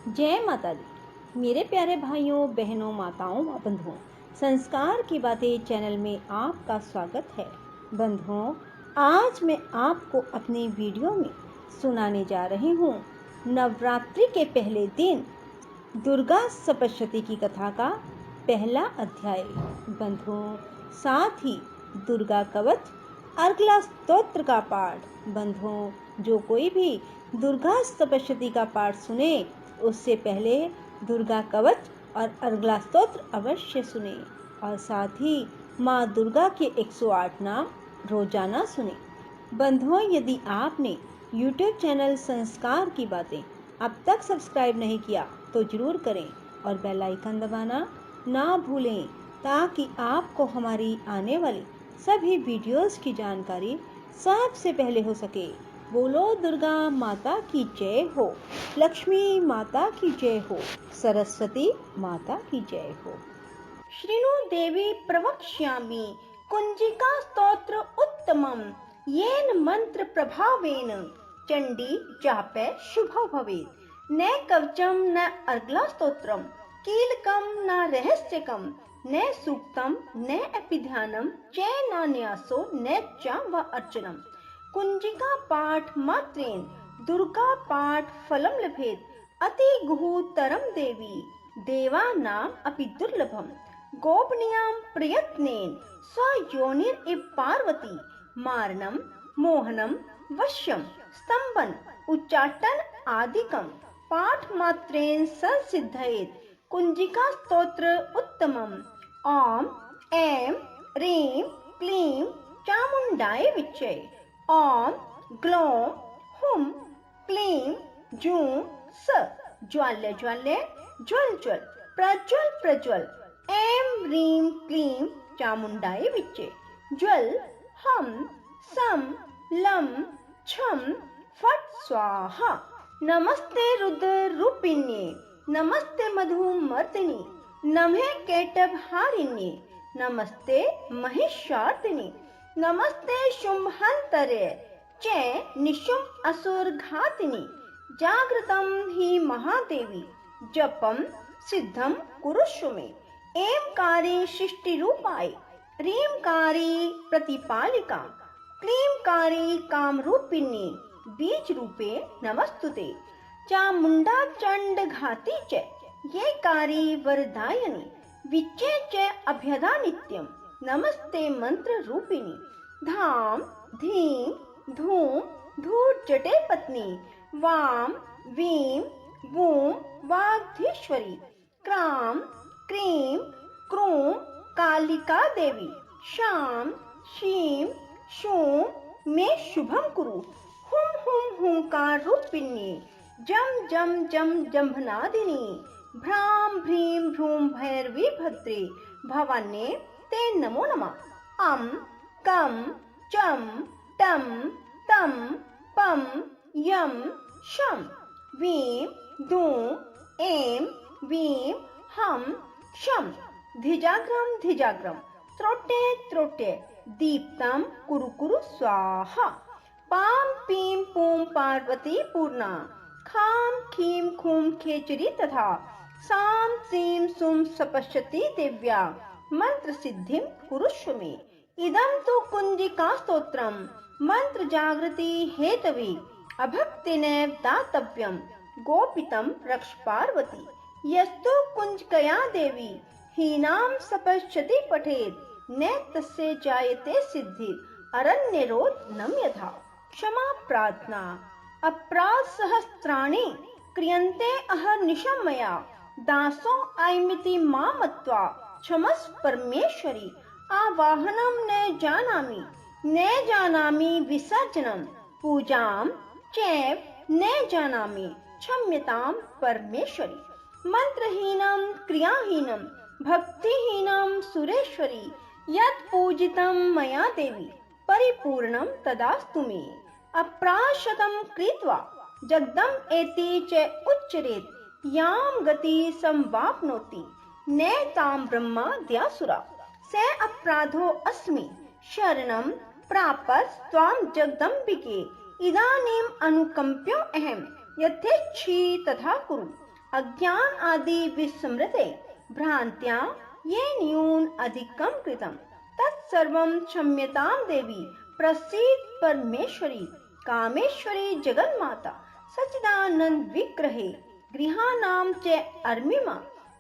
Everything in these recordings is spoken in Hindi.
जय माता दी। मेरे प्यारे भाइयों बहनों माताओं व बंधुओं, संस्कार की बातें चैनल में आपका स्वागत है। बंधुओं, आज मैं आपको अपने वीडियो में सुनाने जा रही हूँ नवरात्रि के पहले दिन दुर्गा सप्तशती की कथा का पहला अध्याय। बंधुओं, साथ ही दुर्गा कवच अर्गला स्तोत्र का पाठ। बंधुओं, जो कोई भी दुर्गा सप्तशती का पाठ सुने उससे पहले दुर्गा कवच और अर्गला स्तोत्र अवश्य सुने और साथ ही माँ दुर्गा के 108 नाम रोजाना सुने। बंधुओं, यदि आपने YouTube चैनल संस्कार की बातें अब तक सब्सक्राइब नहीं किया तो जरूर करें और बेल आइकन दबाना ना भूलें ताकि आपको हमारी आने वाली सभी वीडियोस की जानकारी सबसे पहले हो सके। बोलो दुर्गा माता की जय हो, लक्ष्मी माता की जय हो, सरस्वती माता की जय हो। श्रीनु देवी प्रवक्ष्यामि कुंजिका स्तोत्र उत्तमं येन मंत्र प्रभावेन चंडी जापे शुभो भवेत्। न कवचम न अर्गला स्तोत्रम कीलकम न रहस्यकम न सूक्तम न अपिध्यानम च न न्यासो न च व अर्चनम। कुंजिका पाठ मात्रेन दुर्गा पाठ फलम लभेत। अति गुहुतरम देवी देवानाम अपि दुर्लभम। गोपनीयं प्रयत्नेन स्वयोनिर इव पार्वती मारणं मोहनं वश्यं स्तंभन उच्चाटन आदिकं पाठ मात्रेन संसिद्धयेत्। कुंजिका स्तोत्र उत्तमम्। ओम ऐं ह्रीं क्लीं चामुंडाय विच्चे। ओम ग्लौं हुं क्लीं जूं स ज्वाल्य ज्वाल्य ज्वल ज्वल प्रज्वल प्रज्वल। ऐं ह्रीं क्लीं चामुंडाय विच्चे। ज्वल हम सम लं छम फट स्वाहा। नमस्ते रुद्र रूपिण्ये नमस्ते मधुमर्दिनी नमः कैटभहारिण्ये नमस्ते महिषार्दिनी नमस्ते शुंभहंतरे च निशुंभ असुरघातिनी। जागृतं हि महादेवी जपं सिद्धं कुरुष्व मे। ऐंकारी सृष्टिरूपाय ह्रींकारी प्रतिपालिका क्लींकारी कामरूपिणी बीज रूपे नमस्तुते। चामुंडा चंड घाती च येकारी वरदायिनी विच्चे च अभ्यदा नित्यं नमस्ते मंत्र रूपिणी। धाम धीम धूम धूर जटे पत्नी वाम Vim वूम वाग्धीश्वरी cram cream क्रूम Kalika Devi शाम शीम शूम में शुभम कुरु। हुम हुम हुंकार रूपिणी जम जम जम जंभनादिनी भ्राम भ्रीम भ्रूम भैरवी भद्रे भवान्ये ते नमो नमः। अम कम चम टम तम पम यम शम वीम धूम ऐं वीम हम शम। धिजाग्रम धिजाग्रम त्रोटे त्रोटे दीप्तम कुरु कुरु स्वाहा। पाम पीम पूम पार्वती पूर्णा खाम खीम खूम खेचरी तथा साम सीम सुम सपश्यति दिव्या मंत्र सिद्धिम कुरुष्व मे। इदं तु कुंजिका स्तोत्रम मंत्र जागृति हेतवे अभक्तिनैव दातव्यम गोपितं रक्ष पार्वती। यस्तु कुंजकया देवी हीनां सपश्यति पठेत् न तस्य जायते सिद्धिर् अरण्यरोधनं यथा। क्षमा प्रार्थना अपराध सहस्राणि क्रियन्ते अहर्निशं मया दासो अयमिति मां मत्वा क्षमस्व परमेश्वरी। आवाहनं न जानामि विसर्जनं पूजां चैव न जानामि क्षम्यतां परमेश्वरी। मंत्रहीनं क्रियाहीनं भक्तिहीनं सुरेश्वरी यत् पूजितं मया देवी परिपूर्णं तदास्तु मे। अप्राशतं कृत्वा जगदम् एति च उच्चरेत् यां गति संवाप्नोति न तां ब्रह्माद्यासुरा। स अपराधो अस्मि शरणं प्रापस् त्वां जगदम्बिके। इदानीम् अनुकम्प्यो अहं यथेच्छसि तथा कुरु। अज्ञान आदि विस्मृते भ्रांत्यां ये न्यून अधिकं कृतं तत्सर्वं क्षम्यतां देवी प्रसीद परमेश्वरी कामेश्वरी जगन्माता सच्चिदानंद विग्रहे गृहाणां च अर्मिमा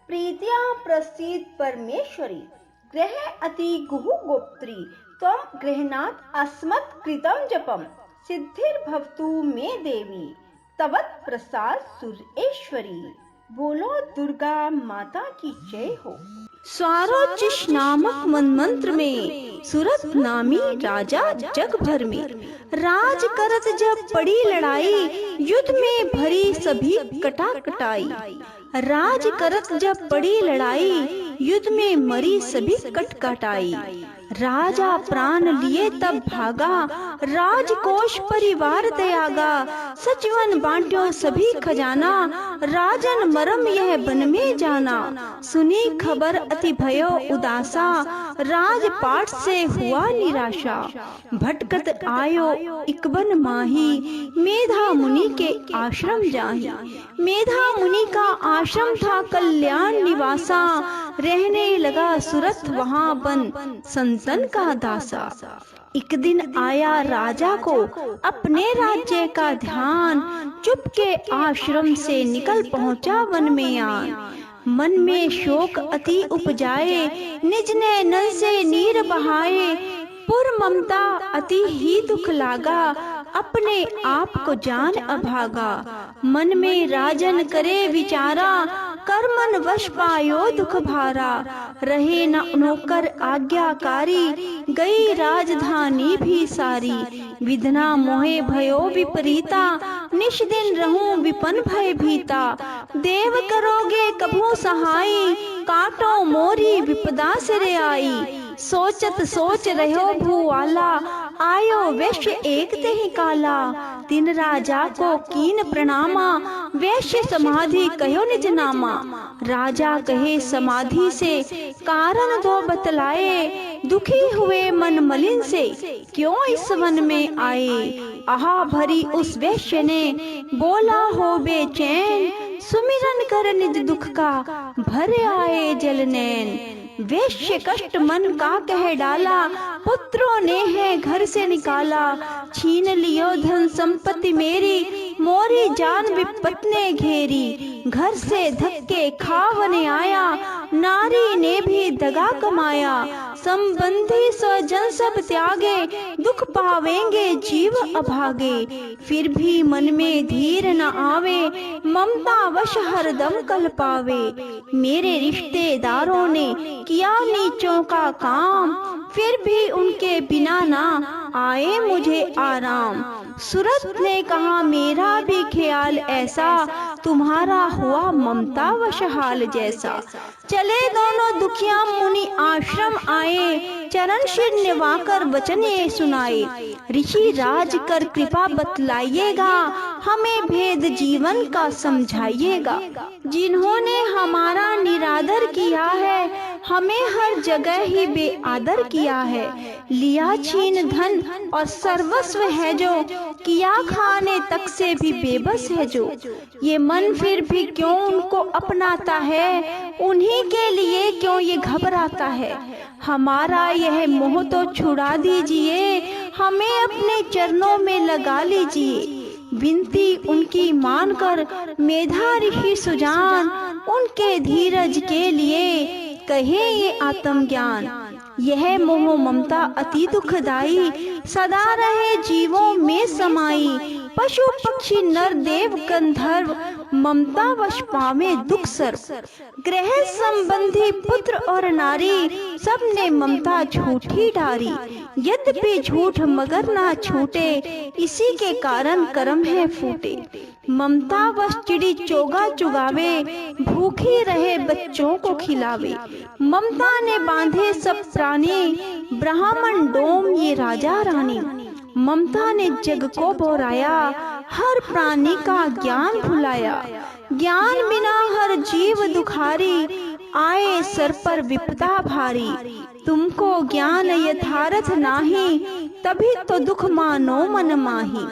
प्रीत्या प्रसीद परमेश्वरी ग्रह अति गुहु गोप्त्री त्वं गृह्णात् अस्मत् कृतं जपम सिद्धिर्भवतु मे देवी तवत् प्रसाद सुरेश्वरी। बोलो दुर्गा माता की जय हो। स्वारोचिष नामक मनमंत्र में सूरत नामी राजा जग भर में राज करत जब पड़ी लड़ाई युद्ध में भरी सभी कटा कटाई। राज करत जब पड़ी लड़ाई युद्ध में मरी सभी कट कटाई। राजा प्राण लिए तब भागा राजकोष परिवार त्यागा। सचिवन बांट्यो सभी खजाना राजन मरम यह बन में जाना। सुनी खबर अति भयो उदासा राजपाट से हुआ निराशा। भटकत आयो इकबन माही मेधा मुनि के आश्रम जाही। मेधा मुनि का आश्रम था कल्याण निवासा रहने लगा सूरत वहाँ बन संतन का दासा। एक दिन आया राजा को अपने राज्य का ध्यान चुपके आश्रम से निकल पहुँचा वन में आन। मन में शोक अति उपजाए निज ने नल से नीर बहाए। पुर ममता अति ही दुख लागा अपने आप को जान अभागा। मन में राजन करे विचारा कर्मन वश पायो दुख भारा। रहे न नौकर आज्ञाकारी गई राजधानी भी सारी। विधना मोहे भयो विपरीता निश दिन रहूं विपन भय भीता। देव करोगे कभू सहाई काटो मोरी विपदा सिर आई। सोचत सोच रहो भूवाला आयो वैश्य एक ते ही काला। तीन राजा को कीन प्रणामा वैश्य समाधि कहो निज नामा। राजा कहे समाधि से कारण दो बतलाए। दुखी हुए मन मलिन से क्यों इस वन में आए। आहा भरी उस वैश्य ने बोला हो बेचैन। सुमिरन कर निज दुख का भर आए जल नैन। वैश्य कष्ट मन का कह डाला पुत्रों ने है घर से निकाला। छीन लियो धन संपत्ति मेरी मोरी जान विपत ने घेरी। घर से धक्के खावने आया नारी ने भी दगा कमाया। संबंधी स्वजन सब त्यागे दुख पावेंगे जीव अभागे। फिर भी मन में धीर न आवे ममता वश हरदम कल पावे। मेरे रिश्तेदारों ने किया नीचों का काम फिर भी उनके बिना ना आए मुझे आराम। सूरत ने कहा मेरा भी ख्याल ऐसा तुम्हारा हुआ ममता वश हाल जैसा। चले दोनों दुखिया मुनि आश्रम आए चरण शिर निवाकर वचन ये सुनाए। ऋषि राज कर कृपा बतलाइएगा हमें भेद जीवन का समझाइएगा। जिन्होंने हमारा निरादर किया है हमें हर जगह ही बेआदर किया है। लिया छीन धन और सर्वस्व है जो किया खाने तक से भी बेबस है जो। ये मन फिर भी क्यों उनको अपनाता है उन्हीं के लिए क्यों ये घबराता है। हमारा यह मोह तो छुड़ा दीजिए हमें अपने चरणों में लगा लीजिए। विनती उनकी मानकर मेधा ऋषि सुजान उनके धीरज के लिए कहे ये आत्मज्ञान। यह मोह ममता अति दुखदाई सदा रहे जीवों में समाई। पशु पक्षी नर देव गंधर्व ममता वश पावे दुख सर्व। ग्रह संबंधी पुत्र और नारी सब ने ममता झूठी डारी। यद्यपि झूठ मगर ना छूटे इसी के कारण कर्म है फूटे। ममता वश चिड़ी चोगा चुगावे भूखी रहे बच्चों को खिलावे। ममता ने बांधे सब प्राणी ब्राह्मण डोम ये राजा रानी। ममता ने जग को बोराया हर प्राणी का ज्ञान भुलाया। ज्ञान बिना हर जीव दुखारी आए सर पर विपदा भारी। तुमको ज्ञान यथार्थ नाही तभी तो दुख मानो मन माही।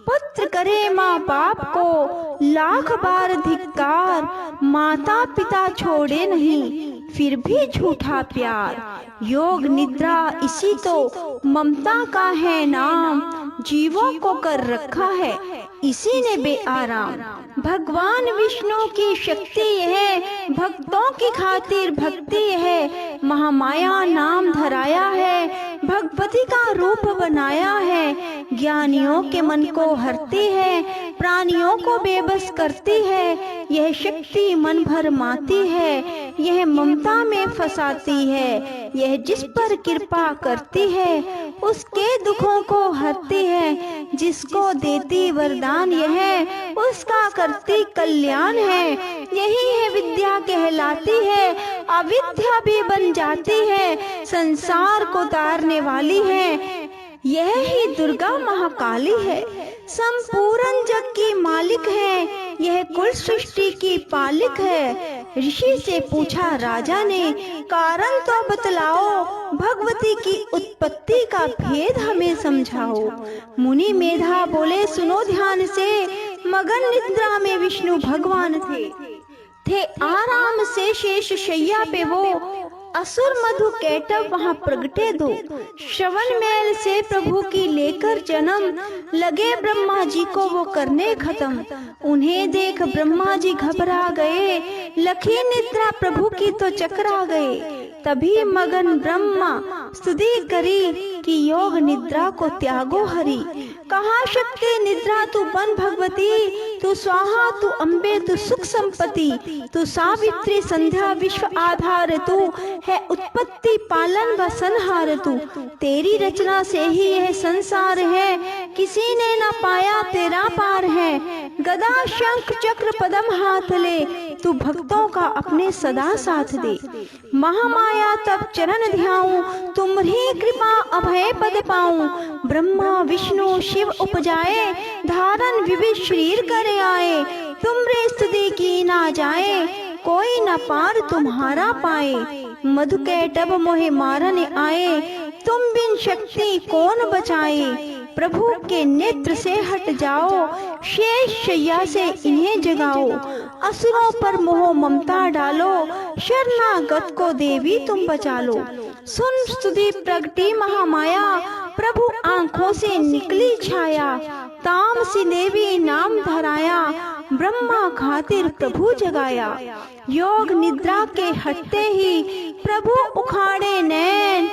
पुत्र करे माँ बाप को लाख बार धिक्कार, माता पिता छोड़े नहीं फिर भी झूठा प्यार। योग निद्रा इसी तो ममता का है नाम, जीवों को कर रखा है इसी ने बेआराम। भगवान विष्णु की शक्ति है, भक्तों की खातिर भक्ति है, महामाया नाम धराया है, भगवती का रूप बनाया है। ज्ञानियों के मन को हरती है, प्राणियों को बेबस करती है। यह शक्ति मन भर माती है, यह ममता में फंसाती है। यह जिस पर कृपा करती है उसके दुखों को हरती है। जिसको देती वरदान यह उसका करती कल्याण है। यही है विद्या कहलाती है, अविद्या भी बन जाती है, संसार को तारने वाली है। यह ही दुर्गा महाकाली है, संपूर्ण जग की मालिक है। यह कुल सृष्टि की पालिक है। ऋषि से पूछा राजा ने, कारण तो बतलाओ, भगवती की उत्पत्ति का भेद हमें समझाओ। मुनि मेधा बोले सुनो ध्यान से, मगन निद्रा में विष्णु भगवान थे आराम से शेष शैया पे वो। असुर मधु कैटव वहाँ प्रगटे दो, श्रवण मेल से प्रभु की लेकर जन्म, लगे ब्रह्मा जी को वो करने खत्म। उन्हें देख ब्रह्मा जी घबरा गए, लखी निद्रा प्रभु की तो चकरा गए। तभी मगन ब्रह्मा स्तुति करी कि योग निद्रा को त्यागो हरि। कहा शक्ति निद्रा तू बन भगवती, तू स्वाहा तू अम्बे तू सुख संपत्ति, तू सावित्री संध्या विश्व आधार, तू है उत्पत्ति पालन व संहार। तू तेरी रचना से ही यह संसार है, किसी ने न पाया तेरा पार है। गदा शंख चक्र पदम हाथ ले, तू भक्तों का अपने सदा साथ दे। महामाया तब चरण ध्याऊं, तुम्हारी कृपा अभय पद पाऊं। ब्रह्मा विष्णु शिव उपजाए, धारण विविध शरीर करे आए। तुमरे स्तुति की ना जाए, कोई न पार तुम्हारा पाए। मधु कैटभ मोहे मारन आए, तुम बिन शक्ति कौन बचाए। प्रभु के नेत्र से हट जाओ, शेष शैया से इन्हें जगाओ। असुरों पर मोह ममता डालो, शरणागत को देवी तुम बचा लो। सुन स्तुति प्रगटी महामाया, प्रभु आंखों से निकली छाया। तामसी देवी नाम धराया, ब्रह्मा खातिर प्रभु जगाया। योग निद्रा के हटते ही प्रभु उखाड़े नैन,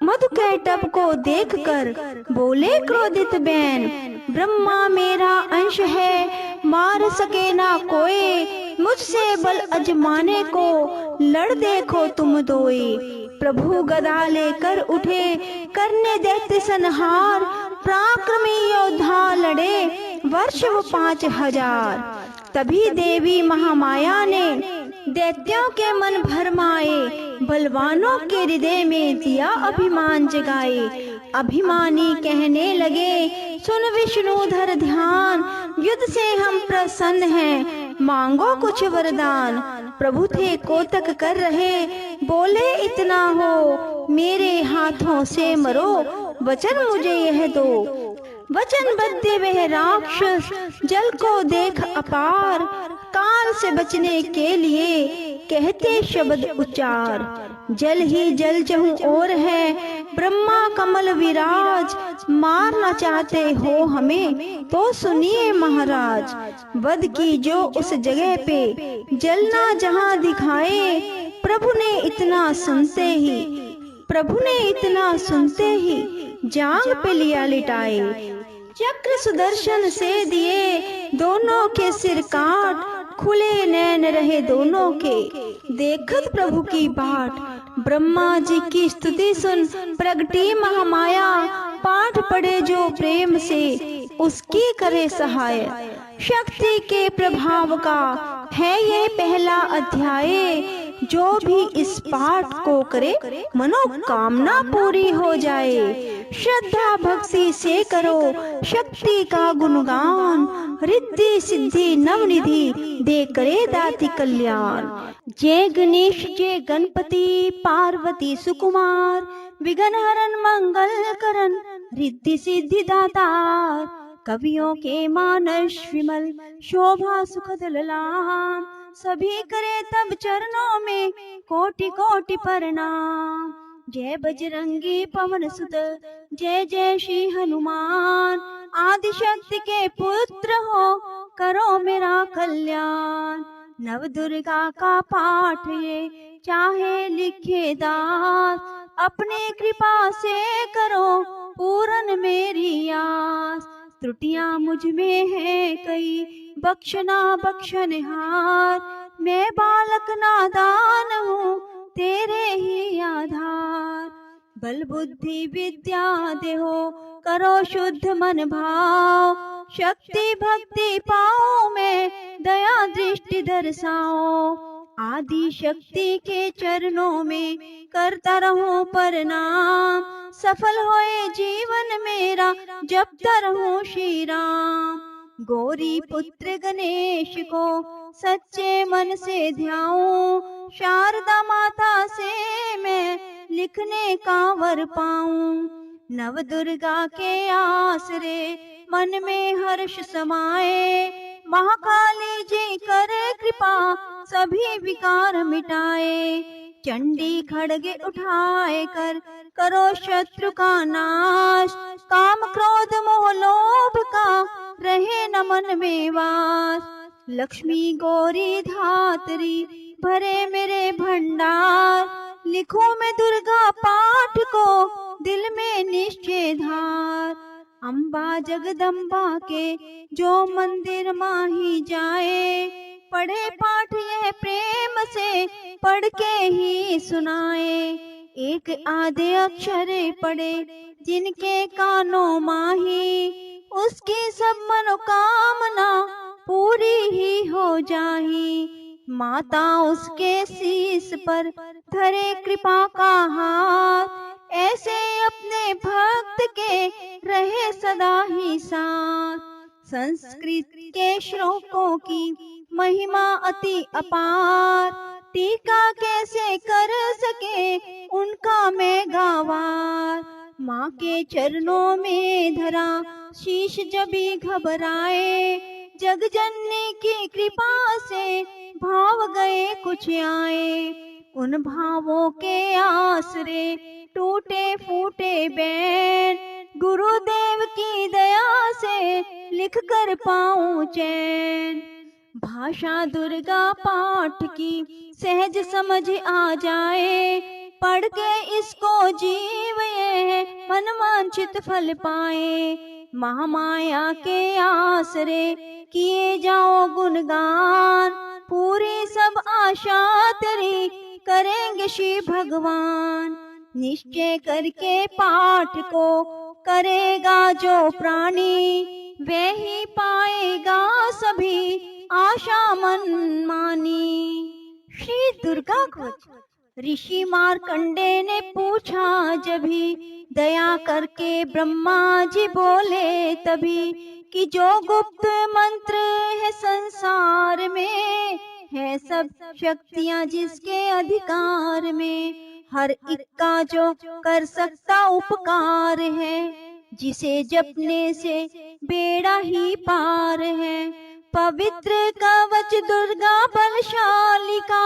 मधु कैटभ को देखकर बोले क्रोधित बैन। ब्रह्मा मेरा अंश है, मार सके ना कोई, मुझसे बल अजमाने को लड़ देखो तुम दोए। प्रभु गदा लेकर उठे, करने दैत्य संहार। पराक्रमी योद्धा लड़े, वर्ष वो 5000। तभी देवी महामाया ने दैत्यों के मन भरमाए, बलवानों के हृदय में दिया अभिमान जगाए। अभिमानी कहने लगे सुन विष्णुधर ध्यान, युद्ध से हम प्रसन्न हैं, मांगो कुछ वरदान। प्रभु थे कोतक कर रहे, बोले इतना हो, मेरे हाथों से मरो, वचन मुझे यह दो। वचन बद्ध वह राक्षस, जल को देख अपार, काल से बचने के लिए कहते शब्द उच्चार। जल ही जल चहु और है, ब्रह्मा कमल विराज, मारना चाहते हो हमें तो सुनिए महाराज। वध की जो उस जगह पे, जलना जहां दिखाए। प्रभु ने इतना सुनते ही जांग पे लिया लिटाए। चक्र सुदर्शन से दिए, दोनों के सिर काट, खुले नैन रहे दोनों के, देखत प्रभु की बाट। ब्रह्मा जी की स्तुति सुन प्रगटी महामाया, पाठ पढ़े जो प्रेम से उसकी करे सहाय। शक्ति के प्रभाव का है ये पहला अध्याय, जो भी इस पाठ को करे मनोकामना पूरी हो जाए। श्रद्धा भक्ति से करो शक्ति का गुणगान, रिद्धि सिद्धि नवनिधि दे करे दाति कल्याण। जय गणेश जय गणपति पार्वती सुकुमार, विघ्न हरन मंगल करन रिद्धि सिद्धि दातार। कवियों के मानस विमल शोभा सुखद ललाम, सभी करे तब चरणों में कोटि कोटि प्रणाम। जय बजरंगी पवन सुत जय जय श्री हनुमान, आदि शक्ति के पुत्र हो करो मेरा कल्याण। नव दुर्गा का पाठ ये चाहे लिखे दास, अपनी कृपा से करो पूरन मेरी आस। त्रुटियां मुझ में है कई बख्शना बख्शनहार, मैं बालक नादान हूँ तेरे ही आधार। बल बुद्धि विद्या देहो करो शुद्ध मन भाव, शक्ति भक्ति पाऊं मैं दया दृष्टि दर्शाओ। आदि शक्ति के चरणों में करता रहूं प्रणाम, सफल होए जीवन मेरा जपता रहूं श्री राम। गौरी पुत्र गणेश को सच्चे मन से ध्याऊं, शारदा माता से मैं लिखने का वर पाऊं। नव दुर्गा के आसरे मन में हर्ष समाए, महाकाली जी करे कृपा सभी विकार मिटाए। चंडी खड़गे उठाए कर करो शत्रु का नाश, काम क्रोध मोह लोभ का रहे न मन में वास। लक्ष्मी गौरी धात्री भरे मेरे भंडार, लिखूं मैं दुर्गा पाठ को दिल में निश्चय धार। अम्बा जगदम्बा के जो मंदिर माही जाए, पढ़े पाठ यह प्रेम से पढ़ के ही सुनाए। एक आधे अक्षरे पढ़े जिनके कानों माही, उसकी सब मनोकामना पूरी ही हो जाही। माता उसके शीश पर धरे कृपा का हाथ, ऐसे अपने भक्त के रहे सदा ही साथ। संस्कृत के श्लोकों की महिमा अति अपार, टीका कैसे कर सके उनका मैं गावार। माँ के चरणों में धरा शीश जभी घबराए, जग जननी की कृपा से भाव गए कुछ आए। उन भावों के आसरे टूटे फूटे बैन, गुरुदेव की दया से लिख कर पाऊं चैन। भाषा दुर्गा पाठ की सहज समझ आ जाए, पढ़ के इसको जीव ये मनवांछित फल पाए। महामाया के आसरे किए जाओ गुणगान, पूरी सब आशा तेरी करेंगे श्री भगवान। निश्चय करके पाठ को करेगा जो प्राणी, वे ही पाएगा सभी आशा मन मानी। श्री दुर्गा कवच। ऋषि मार्कंडे ने पूछा जभी, दया करके ब्रह्मा जी बोले तभी, कि जो गुप्त मंत्र है संसार में, है सब शक्तियां जिसके अधिकार में। हर एक का जो कर सकता उपकार है, जिसे जपने से बेड़ा ही पार है। पवित्र कवच दुर्गा बलशाली का,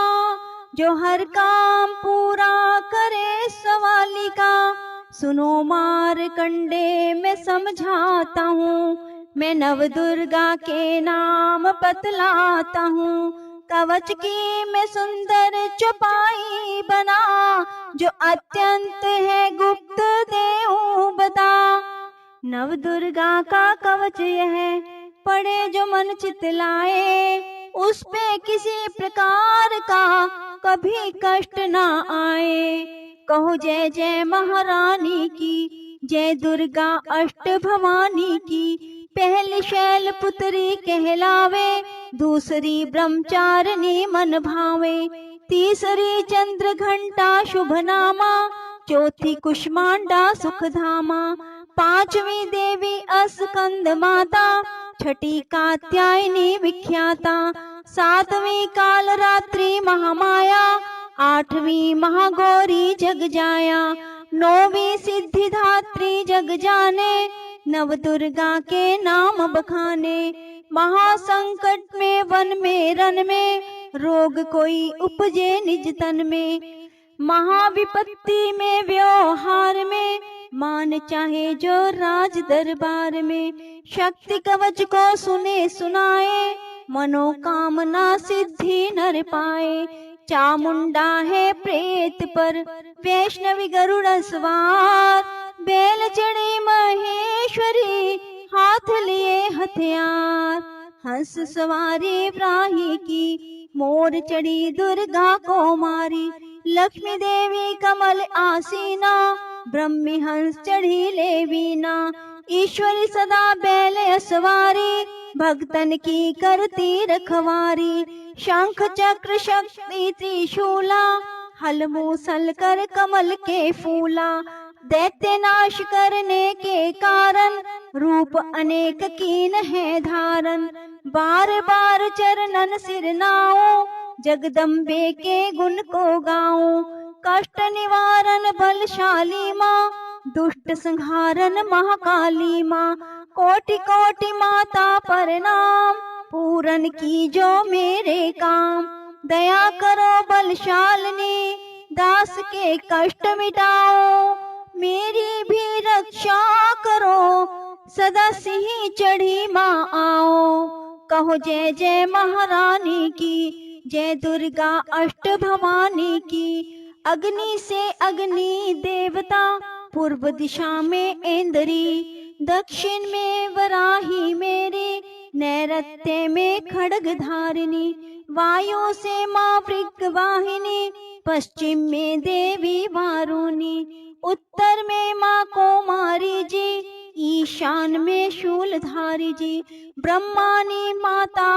जो हर काम पूरा करे सवाली का। सुनो मार्कंडे मैं समझाता हूँ, मैं नव दुर्गा के नाम बतलाता हूँ। कवच की मैं सुंदर चौपाई बना, जो अत्यंत है गुप्त देऊं बता। नव दुर्गा का कवच यह पढ़े जो मन चितलाए, उस पे किसी प्रकार का कभी कष्ट ना आए। कहो जय जय महारानी की, जय दुर्गा अष्ट भवानी की। पहली शैल पुत्री कहलावे, दूसरी ब्रह्मचारिणी मन भावे। तीसरी चंद्र घंटा शुभ नामा, चौथी कुष्मांडा सुखधामा, पांचवी देवी अस्कंद माता, छठी कात्यायनी विख्याता, सातवीं काल रात्रि महामाया, आठवीं महागौरी जग जाया, नौवीं सिद्धिदात्री जग जाने, नव दुर्गा के नाम बखाने। महासंकट में वन में रन में, रोग कोई उपजे निज तन में, महाविपत्ति में व्यवहार में, मान चाहे जो राज दरबार में। शक्ति कवच को सुने सुनाए, मनोकामना सिद्धि नर पाए। चामुंडा है प्रेत पर, वैष्णवी गरुड़ सवार, बैल चढ़ी महेश्वरी, हाथ लिए हथियार। हंस सवारी ब्राही की, मोर चढ़ी दुर्गा को मारी। लक्ष्मी देवी कमल आसीना, ब्रह्मी हंस चढ़ी लेवीना। ईश्वरी सदा बैल सवारी, भक्तन की करती रखवारी। शंख चक्र शक्ति त्रिशूला, हल मूसल कर कमल के फूला। दैत्य नाश करने के कारण, रूप अनेक कीन है धारण। बार बार चरणन सिर नाओ, जगदम्बे के गुण को गाऊं। कष्ट निवारण बलशाली माँ, दुष्ट संहारन महाकाली माँ। कोटि कोटि माता प्रणाम, पूरन की जो मेरे काम। दया करो बलशालिनी, दास के कष्ट मिटाओ। मेरी भी रक्षा करो, सदा सिंह चढ़ी माँ आओ। कहो जय जय महारानी की, जय दुर्गा अष्ट भवानी की। अग्नि से अग्नि देवता, पूर्व दिशा में इंद्री, दक्षिण में वराही मेरी, नैऋत्य में खड्ग धारिणी। वायु से माँ वृक वाहिनी, पश्चिम में देवी वारुणी। उत्तर में माँ कुमारी जी, ईशान में शूलधारी जी। ब्रह्मानी माता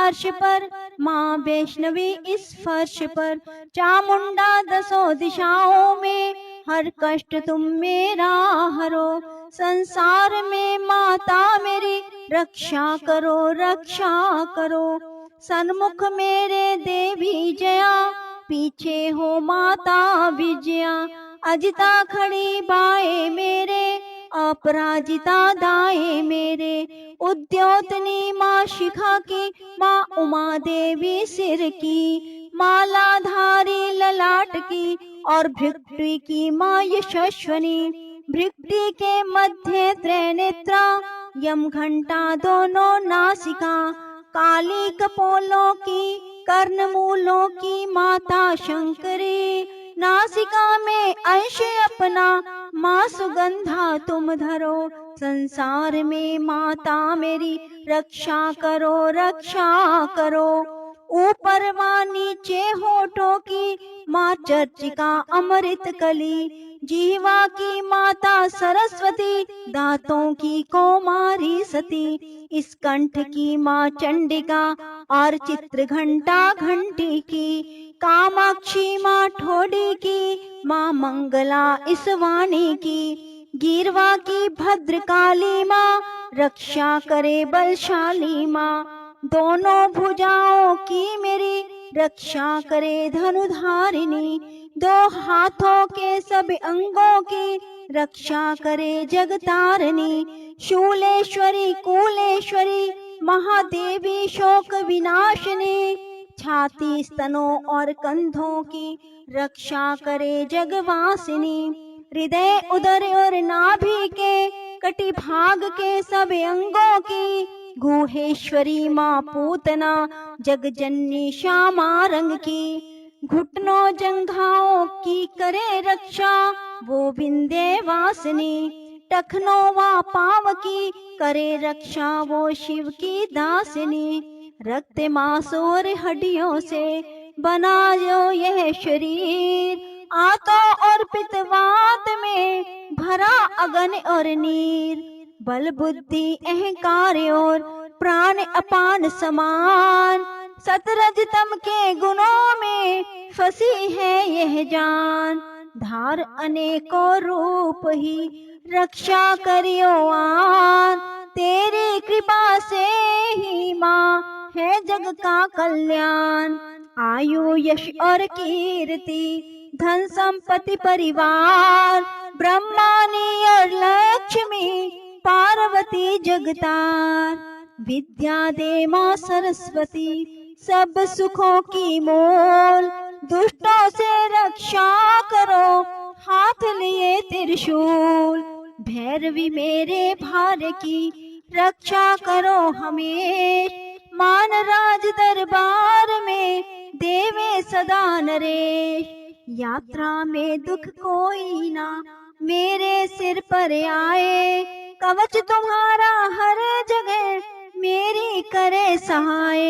अर्श पर, माँ वैष्णवी इस फर्श पर। चामुंडा दसों दिशाओं में, हर कष्ट तुम मेरा हरो। संसार में माता मेरी, रक्षा करो रक्षा करो। सन्मुख मेरे देवी जया, पीछे हो माता विजया। अजिता खड़ी बाएं मेरे, अपराजिता दाएं मेरे। उद्योतनी माँ शिखा की, माँ उमा देवी सिर की। मालाधारी ललाट की, और भृगुटी की माँ यशस्वनी। भृगुटी के मध्य त्रिनेत्रा, यम घंटा दोनों नासिका। काली कपोलों की, कर्णमूलों की माता शंकरी। नासिका में अंश अपना, माँ सुगंधा तुम धरो। संसार में माता मेरी, रक्षा करो रक्षा करो। ऊपर माँ नीचे होठों की, माँ चर्चिका अमृत कली। जीवा की माता सरस्वती, दांतों की कौमारी सती। इस कंठ की माँ चंडिका, और चित्र घंटा घंटी की। कामाक्षी माँ ठोडी की, माँ मंगला इस वाणी की। गीरवा की भद्रकाली माँ, रक्षा करे बलशाली माँ। दोनों भुजाओं की मेरी, रक्षा करे धनुधारिणी। दो हाथों के सब अंगों की, रक्षा करे जगतारिणी। शूलेश्वरी कुलेश्वरी, महादेवी शोक विनाशिनी। छाती स्तनों और कंधों की, रक्षा करे जगवासिनी। हृदय उदर और नाभि के, कटी भाग के सब अंगों की। गुहेश्वरी माँ पूतना, जगजननी श्यामा रंग की। घुटनों जंघाओं की करे रक्षा, वो विंध्यवासिनी। टखनों व पाँव की, करे रक्षा वो शिव की दासिनी। रक्त मांस और हड्डियों से, बना जो यह शरीर। आतो और पित्तवात में, भरा अगन और नीर। बल बुद्धि अहंकार और प्राण अपान समान, सतरजतम के गुणों में फंसी है यह जान। धार अनेकों रूप ही रक्षा करियो आन। तेरी कृपा से ही माँ है जग का कल्याण। आयु यश और कीर्ति धन संपत्ति परिवार, ब्रह्मानी और लक्ष्मी पार्वती जगतार। विद्या दे माँ सरस्वती सब सुखों की मोल। दुष्टों से रक्षा करो हाथ लिए त्रिशूल। भैरवी मेरे भार की रक्षा करो हमेश। मान राज दरबार में देवे सदा नरेश। यात्रा में दुख कोई ना मेरे सिर पर आए। कवच तुम्हारा हर जगह मेरी करे सहाय।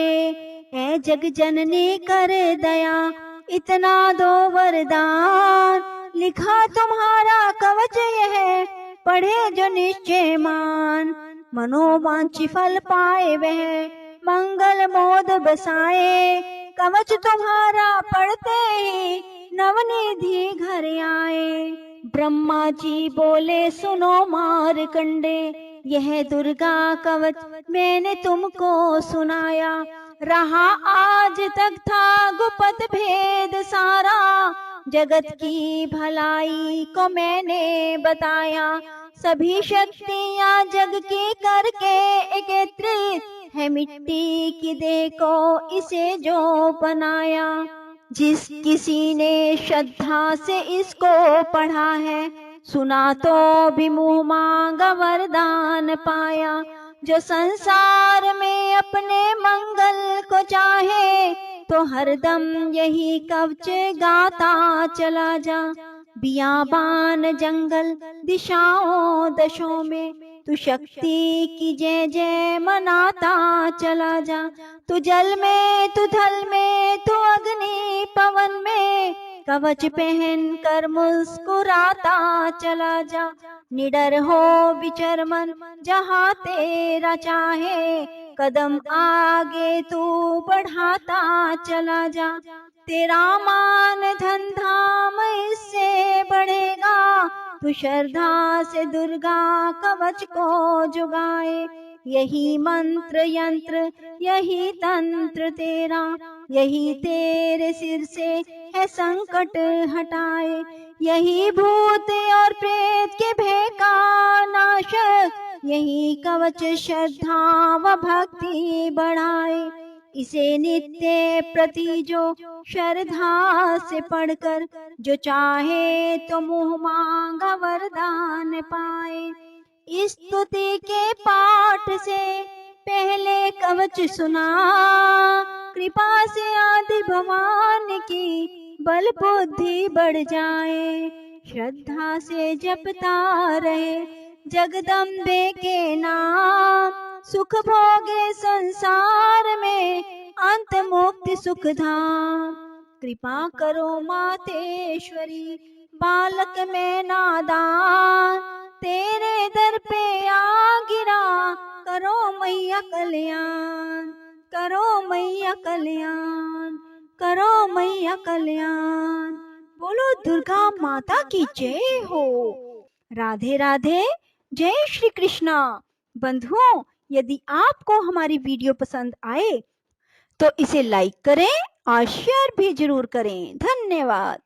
ऐ जग जननी कर दया इतना दो वरदान। लिखा तुम्हारा कवच यह पढ़े जो निश्चय मान। मनोवांछी फल पाए वह मंगल मोद बसाए। कवच तुम्हारा पढ़ते ही नवनिधि घर आए। ब्रह्मा जी बोले सुनो मारकंडे, यह दुर्गा कवच मैंने तुमको सुनाया। रहा आज तक था गुप्त भेद सारा। जगत की भलाई को मैंने बताया। सभी शक्तियाँ जग की करके एकत्रित है मिट्टी की देखो इसे जो बनाया। जिस किसी ने श्रद्धा से इसको पढ़ा है, सुना तो भी मुँह मांगा वरदान पाया। जो संसार में अपने मंगल को चाहे, तो हरदम यही कवच गाता चला जा। बियाबान जंगल दिशाओं दशों में तू शक्ति की जय जय मनाता चला जा। तू जल में तू थल में तू अग्नि पवन में कवच पहन कर मुस्कुराता चला जा। निडर हो विचर मन जहाँ तेरा चाहे, कदम आगे तू बढ़ाता चला जा। तेरा मान धन धाम इससे बढ़ेगा। तू श्रद्धा से दुर्गा कवच को जुगाए। यही मंत्र यंत्र यही तंत्र तेरा, यही तेरे सिर से है संकट हटाए। यही भूत और प्रेत के भय का नाशक, यही कवच श्रद्धा व भक्ति बढ़ाए। इसे नित्य प्रति जो श्रद्धा से पढ़कर, जो चाहे तो मुँह मांगा वरदान पाए। इस स्तुति के पाठ से पहले कवच सुना, कृपा से आदि भगवान की बल बुद्धि बढ़ जाए। श्रद्धा से जपता रहे जगदम्बे के नाम, सुख भोगे संसार में अंत मुक्ति सुख धाम। कृपा करो मातेश्वरी बालक में नादान, तेरे दर पे आ गिरा करो मैया कल्याण। करो मैया कल्याण, करो मैया कल्याण। बोलो दुर्गा माता की जय हो। राधे राधे, जय श्री कृष्णा। बंधुओं, यदि आपको हमारी वीडियो पसंद आए तो इसे लाइक करें और शेयर भी जरूर करें। धन्यवाद।